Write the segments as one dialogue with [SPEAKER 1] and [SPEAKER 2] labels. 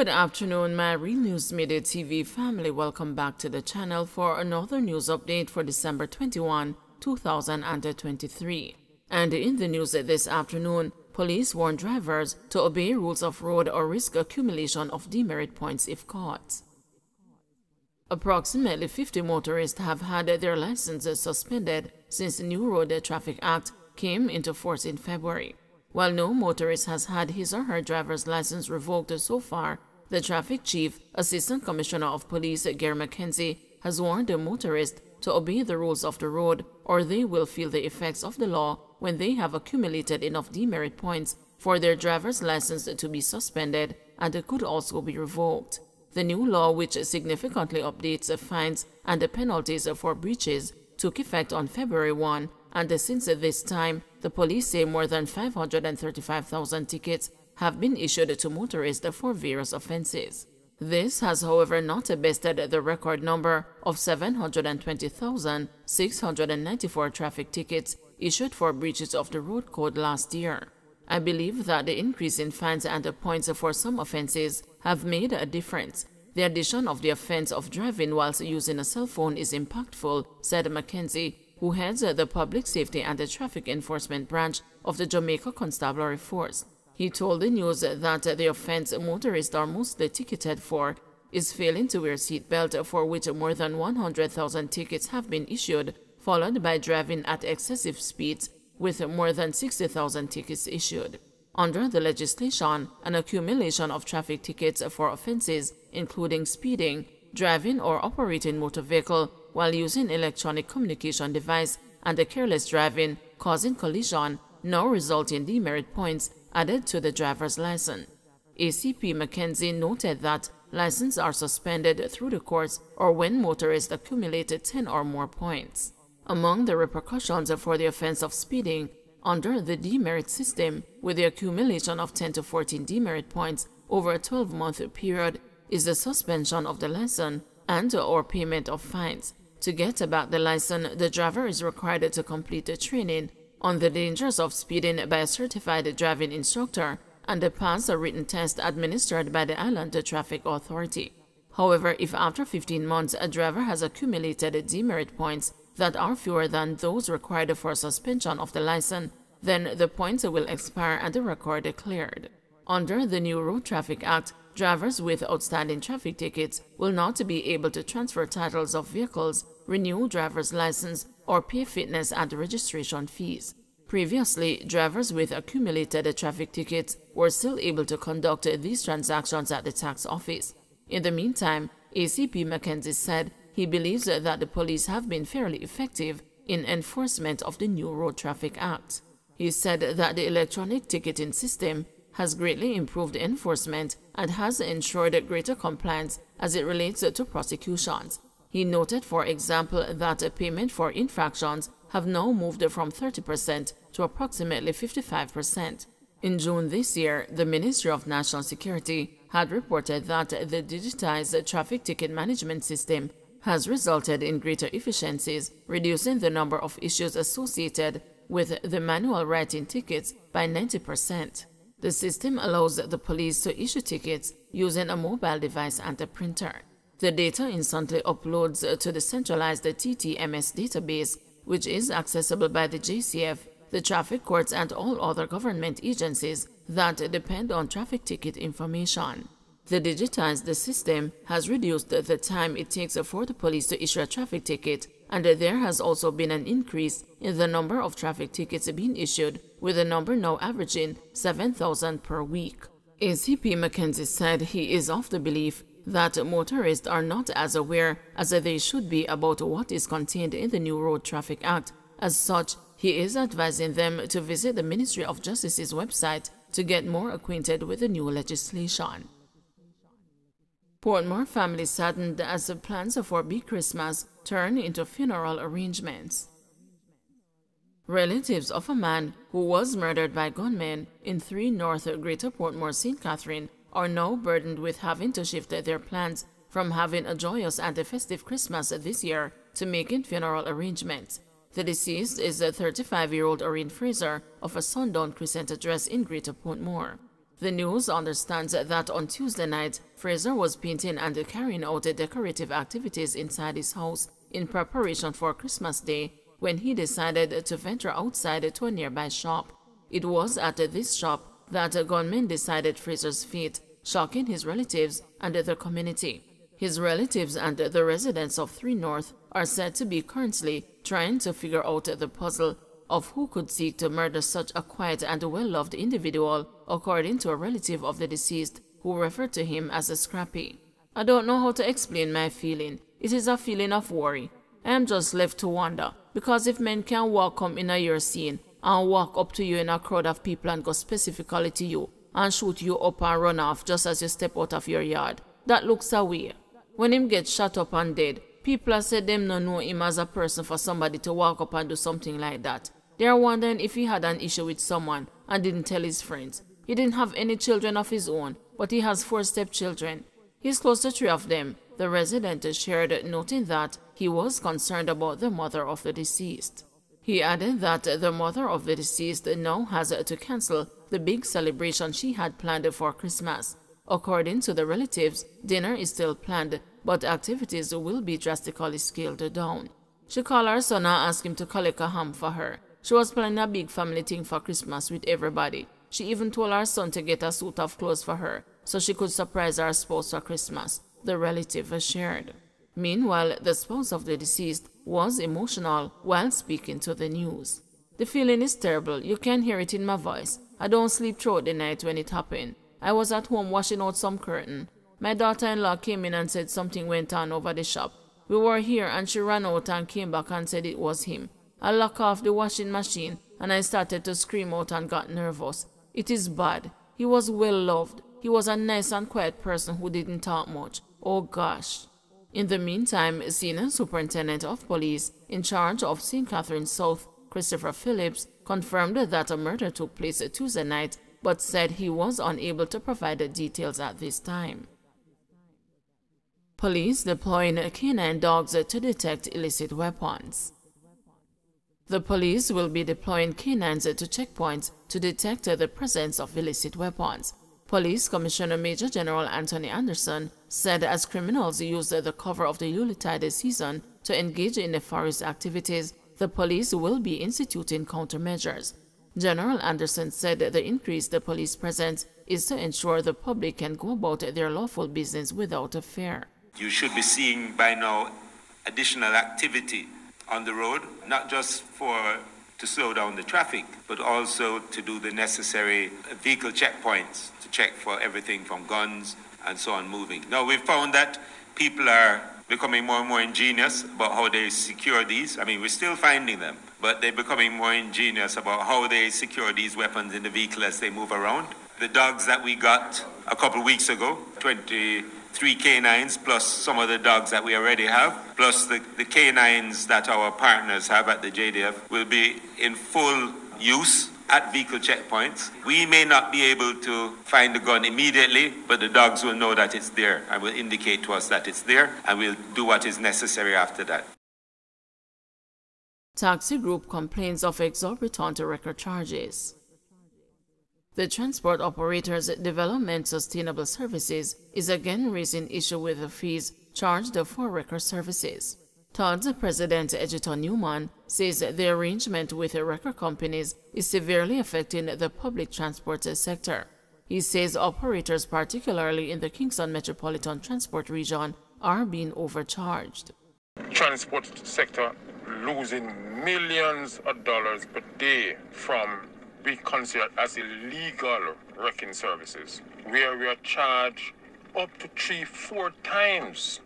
[SPEAKER 1] Good afternoon, my Real News Midday TV family. Welcome back to the channel for another news update for December 21, 2023. And in the news this afternoon, police warn drivers to obey rules of road or risk accumulation of demerit points if caught. Approximately 50 motorists have had their licenses suspended since the new Road Traffic Act came into force in February. While no motorist has had his or her driver's license revoked so far, the Traffic Chief, Assistant Commissioner of Police Gary McKenzie, has warned the motorists to obey the rules of the road or they will feel the effects of the law when they have accumulated enough demerit points for their driver's license to be suspended, and it could also be revoked. The new law, which significantly updates fines and penalties for breaches, took effect on February 1, and since this time, the police say more than 535,000 tickets have been issued to motorists for various offenses. This has, however, not bested the record number of 720,694 traffic tickets issued for breaches of the road code last year. I believe that the increase in fines and points for some offenses have made a difference. The addition of the offense of driving whilst using a cell phone is impactful, said McKenzie, who heads the Public Safety and the Traffic Enforcement Branch of the Jamaica Constabulary Force. He told the news that the offense motorists are mostly ticketed for is failing to wear seatbelt, for which more than 100,000 tickets have been issued, followed by driving at excessive speeds, with more than 60,000 tickets issued. Under the legislation, an accumulation of traffic tickets for offenses including speeding, driving or operating motor vehicle while using electronic communication device, and careless driving causing collision now result in demerit points added to the driver's license. ACP McKenzie noted that licenses are suspended through the courts or when motorists accumulated 10 or more points. Among the repercussions for the offense of speeding, under the demerit system, with the accumulation of 10 to 14 demerit points over a 12-month period, is the suspension of the license and or payment of fines. To get back the license, the driver is required to complete the training on the dangers of speeding by a certified driving instructor and pass a written test administered by the Island Traffic Authority. However, if after 15 months a driver has accumulated demerit points that are fewer than those required for suspension of the license, then the points will expire and the record cleared. Under the new Road Traffic Act, drivers with outstanding traffic tickets will not be able to transfer titles of vehicles, renew driver's license, or pay fitness and registration fees. Previously, drivers with accumulated traffic tickets were still able to conduct these transactions at the tax office. In the meantime, ACP McKenzie said he believes that the police have been fairly effective in enforcement of the new Road Traffic Act. He said that the electronic ticketing system has greatly improved enforcement and has ensured greater compliance as it relates to prosecutions. He noted, for example, that payment for infractions have now moved from 30% to approximately 55%. In June this year, the Ministry of National Security had reported that the digitized traffic ticket management system has resulted in greater efficiencies, reducing the number of issues associated with the manual writing tickets by 90%. The system allows the police to issue tickets using a mobile device and a printer. The data instantly uploads to the centralized TTMS database, which is accessible by the JCF, the traffic courts, and all other government agencies that depend on traffic ticket information. The digitized system has reduced the time it takes for the police to issue a traffic ticket, and there has also been an increase in the number of traffic tickets being issued, with the number now averaging 7,000 per week. ACP McKenzie said he is of the belief that motorists are not as aware as they should be about what is contained in the new Road Traffic Act. As such, he is advising them to visit the Ministry of Justice's website to get more acquainted with the new legislation. Portmore family saddened as the plans for Big Christmas turn into funeral arrangements. Relatives of a man who was murdered by gunmen in 3 North Greater Portmore St. Catherine are now burdened with having to shift their plans from having a joyous and a festive Christmas this year to making funeral arrangements. The deceased is a 35-year-old Oreen Fraser of a Sundown Crescent address in Greater Portmore. The news understands that on Tuesday night, Fraser was painting and carrying out decorative activities inside his house in preparation for Christmas Day when he decided to venture outside to a nearby shop. It was at this shop that gunmen decided Fraser's fate, shocking his relatives and the community. His relatives and the residents of 3 North are said to be currently trying to figure out the puzzle of who could seek to murder such a quiet and well-loved individual, according to a relative of the deceased who referred to him as a Scrappy. I don't know how to explain my feeling. It is a feeling of worry. I am just left to wonder, because if men can walk come in your scene and walk up to you in a crowd of people and go specifically to you and shoot you up and run off just as you step out of your yard, that looks away. When him get shot up and dead, people have said them no know him as a person for somebody to walk up and do something like that. They are wondering if he had an issue with someone and didn't tell his friends. He didn't have any children of his own, but he has 4 stepchildren. He's close to 3 of them, the resident shared, noting that he was concerned about the mother of the deceased. He added that the mother of the deceased now has to cancel the big celebration she had planned for Christmas. According to the relatives, dinner is still planned, but activities will be drastically scaled down. She called her son and asked him to collect a ham for her. She was planning a big family thing for Christmas with everybody. She even told her son to get a suit of clothes for her so she could surprise her spouse for Christmas, the relative shared. Meanwhile, the spouse of the deceased was emotional while speaking to the news. The feeling is terrible. You can hear it in my voice. I don't sleep throughout the night when it happened. I was at home washing out some curtain. My daughter-in-law came in and said something went on over the shop. We were here and she ran out and came back and said it was him. I locked off the washing machine and I started to scream out and got nervous. It is bad. He was well loved. He was a nice and quiet person who didn't talk much. Oh gosh. In the meantime, Senior Superintendent of Police in charge of St. Catharines South, Christopher Phillips, confirmed that a murder took place Tuesday night, but said he was unable to provide details at this time. Police deploying canine dogs to detect illicit weapons. The police will be deploying canines to checkpoints to detect the presence of illicit weapons. Police Commissioner Major General Anthony Anderson said as criminals use the cover of the Yuletide season to engage in nefarious activities, the police will be instituting countermeasures. General Anderson said the increased police presence is to ensure the public can go about their lawful business without a fear.
[SPEAKER 2] You should be seeing by now additional activity on the road, not just to slow down the traffic, but also to do the necessary vehicle checkpoints to check for everything from guns and so on moving. Now, we've found that people are becoming more and more ingenious about how they secure these. I mean, we're still finding them, but they're becoming more ingenious about how they secure these weapons in the vehicle as they move around. The dogs that we got a couple of weeks ago, 23 canines, plus some of the dogs that we already have, plus the canines that our partners have at the JDF, will be in full use at vehicle checkpoints. We may not be able to find the gun immediately, but the dogs will know that it's there and will indicate to us that it's there, and we'll do what is necessary after that.
[SPEAKER 1] Taxi group complains of exorbitant record charges. The Transport Operators Development Sustainable Services is again raising issue with the fees charged for record services. TOD's President Edgerton Newman says the arrangement with the record companies is severely affecting the public transport sector. He says operators, particularly in the Kingston Metropolitan Transport Region, are being overcharged.
[SPEAKER 3] Transport sector losing millions of dollars per day from being considered as illegal wrecking services, where we are charged up to 3-4 times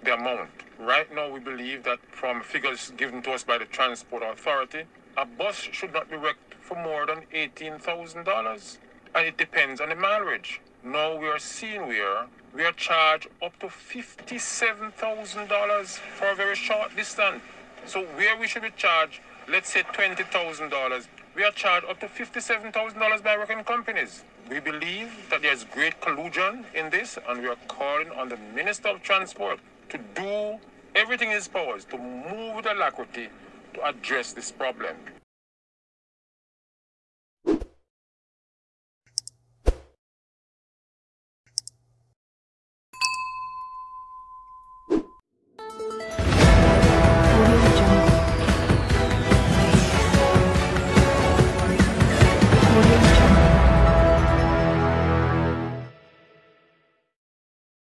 [SPEAKER 3] the amount. Right now, we believe that from figures given to us by the Transport Authority, a bus should not be wrecked for more than $18,000, and it depends on the mileage. Now we are seeing where we are charged up to $57,000 for a very short distance. So where we should be charged, let's say $20,000, we are charged up to $57,000 by wrecking companies. We believe that there's great collusion in this, and we are calling on the Minister of Transport to do everything in his powers to move with alacrity to address this problem.
[SPEAKER 4] Audio